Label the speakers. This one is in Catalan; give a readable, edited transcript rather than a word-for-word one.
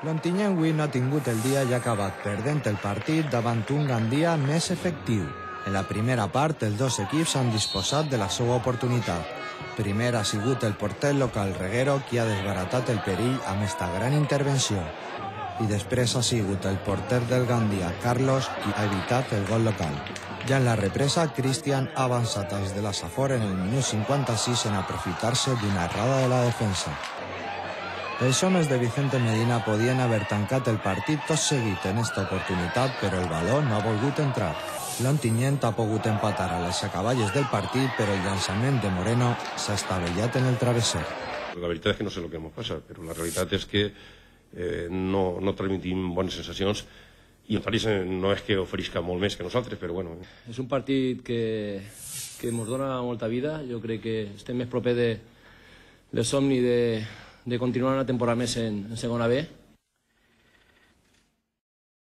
Speaker 1: L'Ontinyent avui no ha tingut el dia i ha acabat perdent el partit davant un Gandia més efectiu. En la primera part, els dos equips han disposat de la seva oportunitat. Primer ha sigut el porter local Reguero qui ha desbaratat el perill amb esta gran intervenció. I després ha sigut el porter del Gandia, Carlos, qui ha evitat el gol local. Ja en la represa, Cristian ha avançat als de la Safor en el minut 56 en aprofitar-se d'una errada de la defensa. Els homes de Vicente Medina podien haver tancat el partit tot seguit en esta oportunitat, però el baló no ha volgut entrar. L'Ontinyent ha pogut empatar a les acaballes del partit, però el llançament de Moreno s'ha estavellat en el travesser.
Speaker 2: La veritat és que no sé el que ens passa, però la realitat és que no transmetim bones sensacions i el París no és que oferisca molt més que nosaltres, però bueno.
Speaker 3: És un partit que ens dona molta vida. Jo crec que estem més propers del somni de continuar una temporada més en segona B.